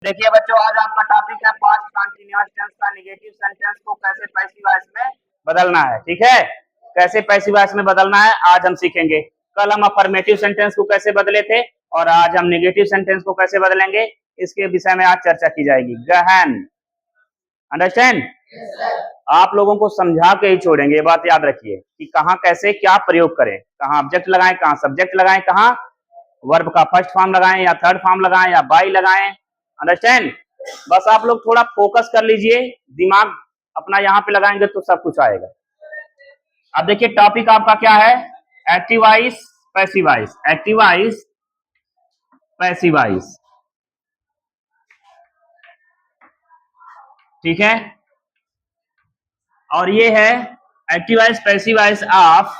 देखिए बच्चों, आज आपका टॉपिक है पास्ट कंटीन्यूअस टेंस का नेगेटिव सेंटेंस को कैसे पैसिव वॉइस में बदलना है। ठीक है, कैसे पैसिव वॉइस में बदलना है आज हम सीखेंगे। कल हम अफर्मेटिव सेंटेंस को कैसे बदले थे और आज हम नेगेटिव सेंटेंस को कैसे बदलेंगे, इसके विषय में आज चर्चा की जाएगी। गहन अंडरस्टैंड। आप लोगों को समझा के ही छोड़ेंगे, ये बात याद रखिए कि कहाँ कैसे क्या प्रयोग करें, कहाँ ऑब्जेक्ट लगाएं, कहाँ सब्जेक्ट लगाएं, कहाँ वर्ब का फर्स्ट फॉर्म लगाएं या थर्ड फॉर्म लगाएं या बाई लगाएं। अंडरस्टैंड। बस आप लोग थोड़ा फोकस कर लीजिए, दिमाग अपना यहाँ पे लगाएंगे तो सब कुछ आएगा। अब देखिए टॉपिक आपका क्या है, active voice passive voice, active voice passive voice. ठीक है, और ये है active voice passive voice of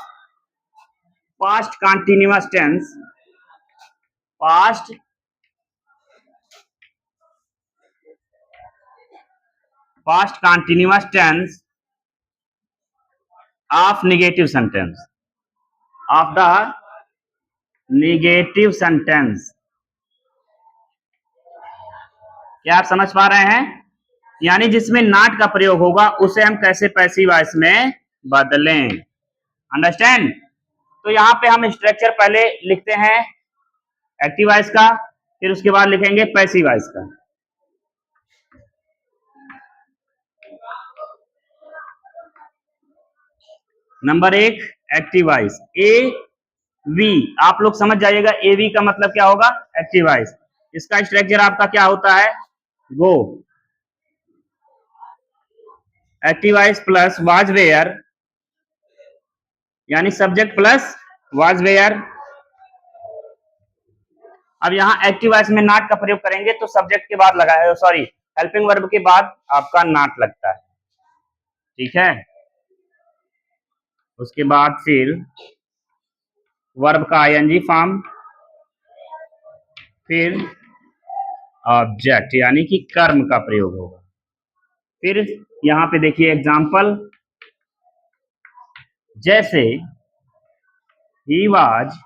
past continuous tense, past continuous tense of negative sentence, of the negative sentence। क्या आप समझ पा रहे हैं? यानी जिसमें नॉट का प्रयोग होगा उसे हम कैसे पैसिव वॉइस में बदलें। अंडरस्टैंड। तो यहाँ पे हम स्ट्रक्चर पहले लिखते हैं एक्टिव वॉइस का, फिर उसके बाद लिखेंगे पैसिव वॉइस का। Number 1 active voice A V, आप लोग समझ जाइएगा ए वी का मतलब क्या होगा, एक्टिव वॉइस। इसका स्ट्रक्चर आपका क्या होता है, go, active voice plus was were, यानी सब्जेक्ट प्लस वाज वेयर। अब यहां एक्टिव वॉइस में नॉट का प्रयोग करेंगे तो सब्जेक्ट के बाद लगा, सॉरी हेल्पिंग वर्ब के बाद आपका नॉट लगता है। ठीक है, उसके बाद फिर वर्ब का आईएनजी फॉर्म, फिर ऑब्जेक्ट यानी कि कर्म का प्रयोग होगा। फिर यहां पे देखिए एग्जाम्पल, जैसे he was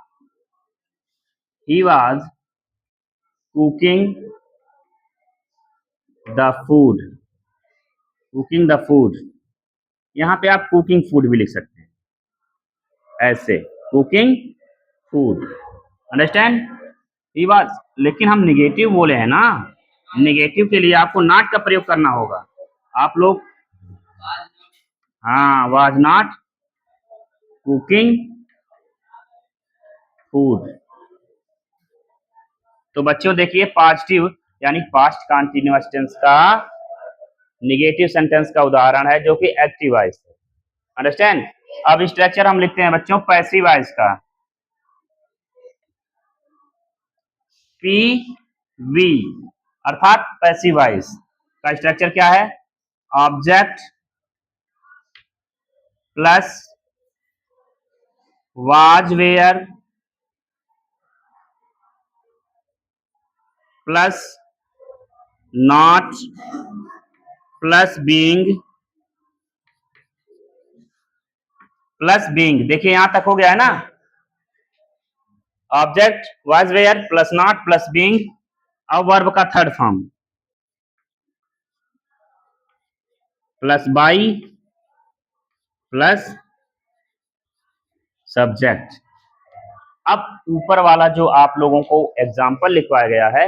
cooking the food, cooking the food, यहां पे आप कुकिंग फूड भी लिख सकते हैं ऐसे, cooking food. Understand. He was, लेकिन हम निगेटिव बोले हैं ना, निगेटिव के लिए आपको नॉट का प्रयोग करना होगा। आप लोग हाँ, वाज नॉट कुकिंग फूड। तो बच्चों देखिए पॉजिटिव यानी पास्ट कंटीन्यूअस टेंस का निगेटिव सेंटेंस का उदाहरण है जो कि एक्टिव वॉइस है। अंडरस्टैंड। अब स्ट्रक्चर हम लिखते हैं बच्चों पैसिव वॉइस का, पी वी अर्थात पैसिव वॉइस का स्ट्रक्चर क्या है, object plus was were plus not plus being plus being. देखिए यहां तक हो गया है ना, object was were plus not plus being, अब वर्ब का third form plus by plus subject. अब ऊपर वाला जो आप लोगों को एग्जाम्पल लिखवाया गया है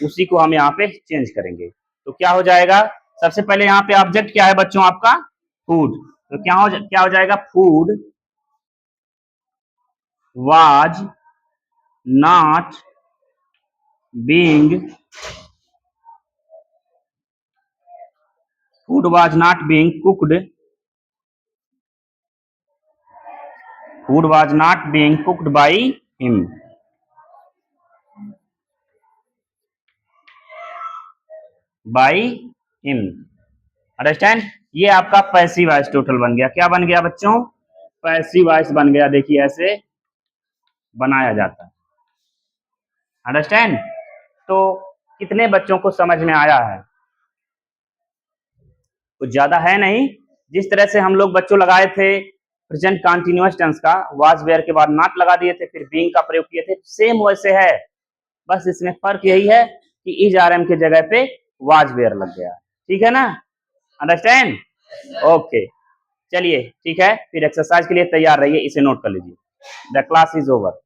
उसी को हम यहाँ पे चेंज करेंगे। तो क्या हो जाएगा, सबसे पहले यहाँ पे ऑब्जेक्ट क्या है बच्चों आपका, फूड। तो क्या हो जाएगा, food was not being, food was not being cooked, food was not being cooked by him. By him. Understand. ये आपका पैसिव वॉइस टोटल बन गया। क्या बन गया बच्चों, पैसिव वॉइस बन गया। देखिए ऐसे बनाया जाता है। अंडरस्टैंड। तो कितने बच्चों को समझ में आया है, कुछ ज्यादा है नहीं। जिस तरह से हम लोग बच्चों लगाए थे प्रेजेंट कंटीन्यूअस टेंस का, वाज वेयर के बाद नॉट लगा दिए थे, फिर बीइंग का प्रयोग किए थे, सेम वैसे है। बस इसमें फर्क यही है कि इज आर एम की जगह पे वाज वेयर लग गया। ठीक है ना, अंडरस्टैंड? ओके, चलिए ठीक है, फिर एक्सरसाइज के लिए तैयार रहिए, इसे नोट कर लीजिए। The class is over.